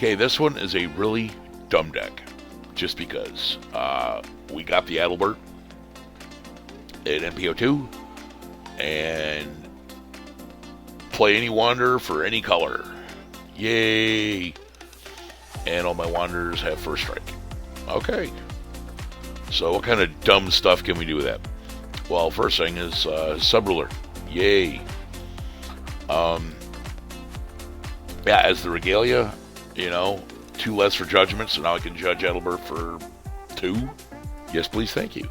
Okay, this one is a really dumb deck. Just because. We got the Adelbert at MPO2. And play any Wanderer for any color. Yay! And all my Wanderers have first strike. Okay. So what kind of dumb stuff can we do with that? Well, first thing is Sub-Ruler. Yay. Yeah, as the Regalia, 2 less for Judgment, so now I can judge Adelbert for 2. Yes, please, thank you.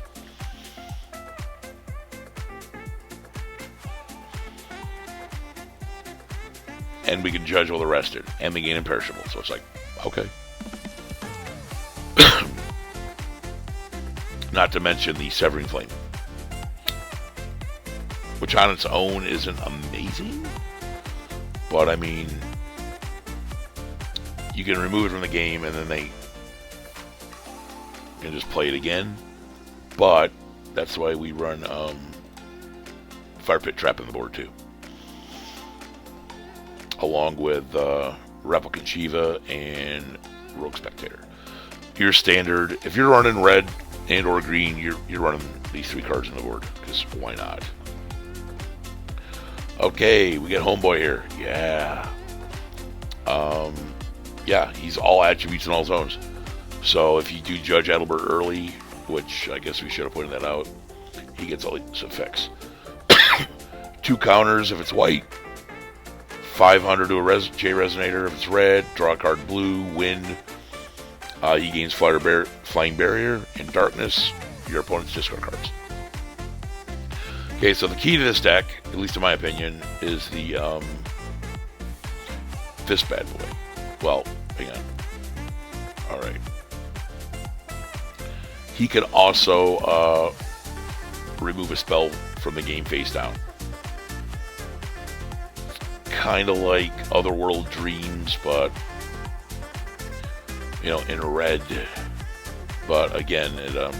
And we can judge all the rest of it, and we gain imperishable. So it's like, okay. Not to mention the Severing Flame, which on its own isn't amazing, but I mean, you can remove it from the game and then they can just play it again. But that's why we run Fire Pit Trap on the board too, along with Replicant Shiva and Rogue Spectator. Your standard, if you're running red and or green, you're running these 3 cards on the board, because why not? Okay, we get Homeboy here. Yeah. Yeah, he's all attributes in all zones. So if you do judge Adelbert early, which I guess we should have pointed that out, he gets all these effects. 2 counters if it's white. 500 to a J Resonator if it's red. Draw a card blue. Wind. He gains Flying Barrier. In darkness, your opponent's discard cards. Okay, so the key to this deck, at least in my opinion, is the this bad boy. Well, hang on. Alright. He can also remove a spell from the game face down. Kind of like Otherworld Dreams, but in red. But again, it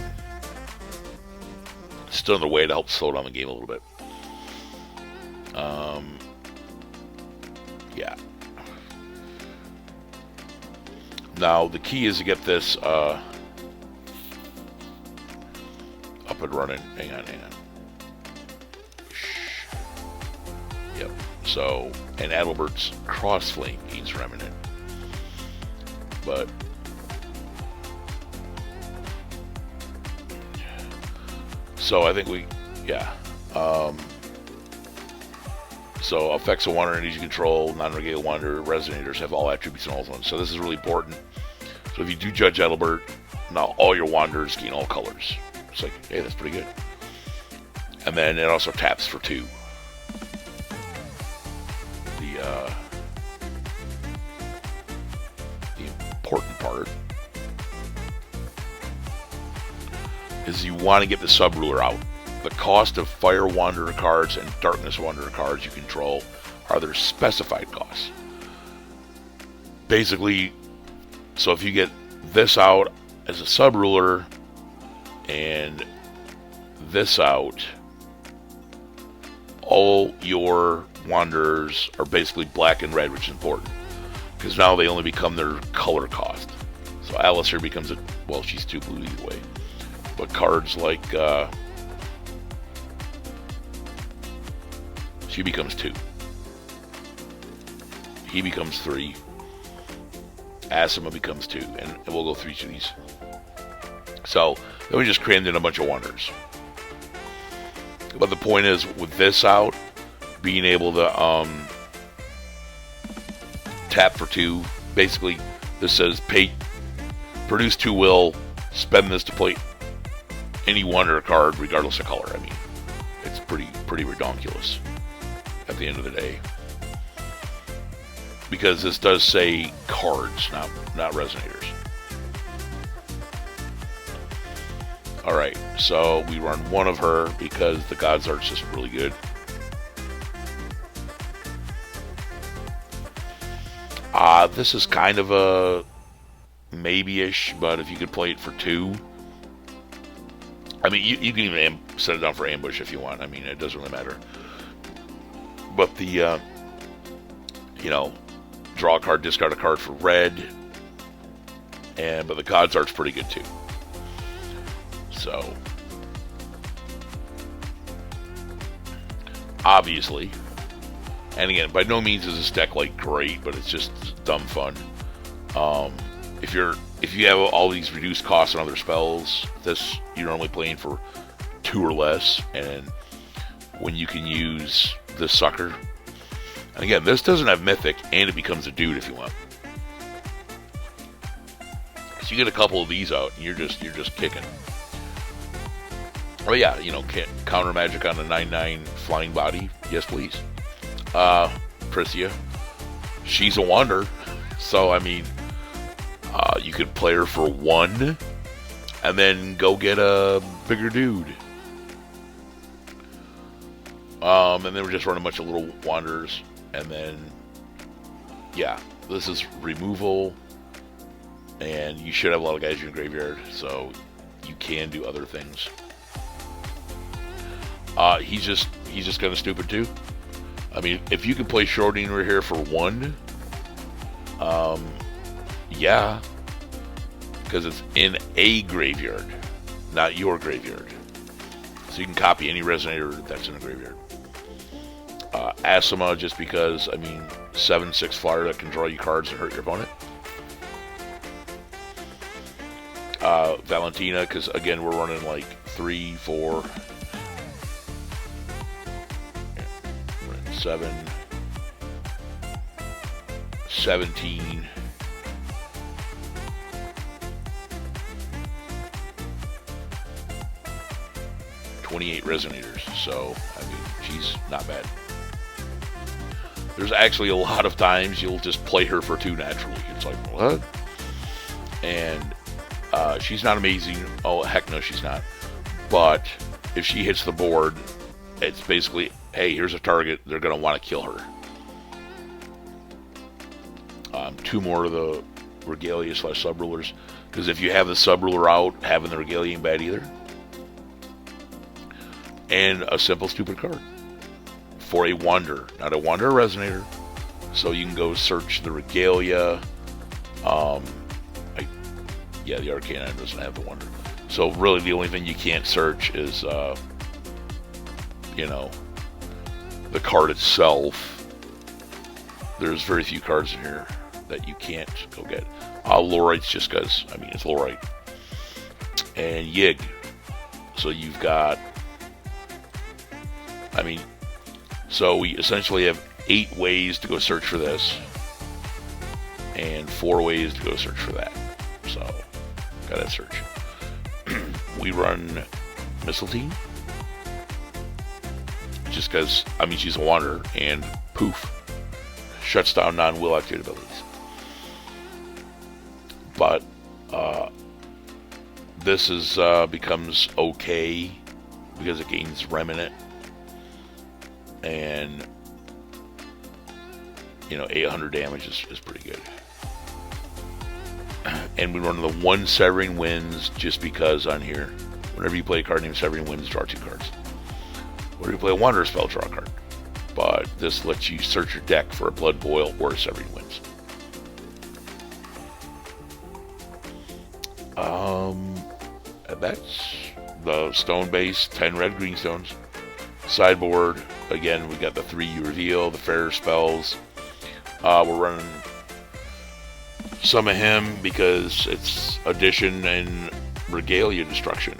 still another way to help slow down the game a little bit. Yeah. Now the key is to get this up and running. Hang on. Yep. So, and Adelbert's Crossflame gains Remnant. But so I think so effects of Wanderer and Energy Control, non-Regalia Wanderer, Resonators have all attributes in all zones. So this is really important. So if you do judge Adelbert, now all your Wanderers gain all colors. It's like, hey, that's pretty good. And then it also taps for 2. The important part is you want to get the Sub-Ruler out. The cost of Fire Wanderer cards and Darkness Wanderer cards you control are their specified costs. Basically, so if you get this out as a Sub-Ruler and this out, all your Wanderers are basically black and red, which is important, because now they only become their color cost. So Alice here becomes she's 2 blue either way. But cards like she becomes 2. He becomes 3. Asima becomes 2, and we'll go through each of these. So then we just crammed in a bunch of Wanderers. But the point is, with this out, being able to tap for 2. Basically, this says produce 2 will, spend this to play any Wanderer card, regardless of color. I mean, it's pretty ridiculous at the end of the day, because this does say cards, not Resonators. Alright, so we run 1 of her because the God's Art's just really good. This is kind of a maybe-ish, but if you could play it for 2, I mean, you can even set it down for ambush if you want. I mean, it doesn't really matter. But the, draw a card, discard a card for red, but the Gods art's pretty good too. So obviously, and again, by no means is this deck like great, but it's just dumb fun. If you have all these reduced costs on other spells, you're normally playing for 2 or less, and when you can use this sucker, and again, this doesn't have Mythic, and it becomes a dude if you want. So you get a couple of these out, and you're just kicking. Oh yeah, counter magic on a 9/9 flying body. Yes, please. Priscia, she's a Wanderer, so I mean, you could play her for 1, and then go get a bigger dude. And then we're just running a bunch of little Wanderers, and then yeah, this is removal, and you should have a lot of guys in your graveyard, so you can do other things. He's just kind of stupid too. I mean, if you can play Schrodinger here for 1, yeah, because it's in a graveyard, not your graveyard. So you can copy any Resonator that's in a graveyard. Asima, just because, I mean, 7/6 flyer that can draw you cards and hurt your opponent. Valentina, because again, we're running like 3, 4, 7, 17, 28 Resonators. So, I mean, she's not bad. There's actually a lot of times you'll just play her for 2 naturally. It's like, what? And she's not amazing. Oh, heck no, she's not. But if she hits the board, it's basically, hey, here's a target. They're going to want to kill her. 2 more of the Regalia / Subrulers. Because if you have the Subruler out, having the Regalia ain't bad either. And a simple, stupid card. For a Wanderer. Not a Wanderer Resonator. So you can go search the Regalia. Yeah, the Arcana doesn't have the Wanderer. So really the only thing you can't search is, the card itself. There's very few cards in here that you can't go get. Lorite's just because, I mean, it's Lorite. And Yig. So you've got, I mean, so we essentially have 8 ways to go search for this. And 4 ways to go search for that. So, gotta search. We run Mistletoe. Just because, I mean, she's a Wanderer, and poof, shuts down non-will activated abilities. But this is becomes okay because it gains Remnant, and 800 damage is pretty good. And we run the 1 Severing Winds just because on here, whenever you play a card named Severing Winds, draw 2 cards. Whenever you play a Wanderer spell, draw a card. But this lets you search your deck for a Blood Boil or a Severing Winds. That's the stone base, 10 red green stones. Sideboard, again, we got the 3 you reveal, the Fair spells. We're running some of him because it's addition and Regalia destruction.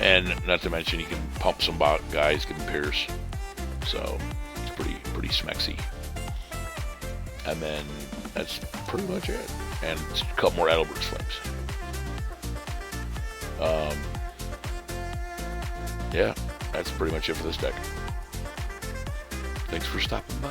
And not to mention, you can pump some guys, give them Pierce. So, it's pretty smexy. And then, that's pretty much it. And a couple more Adelbert's Flames. Yeah, that's pretty much it for this deck. Thanks for stopping by.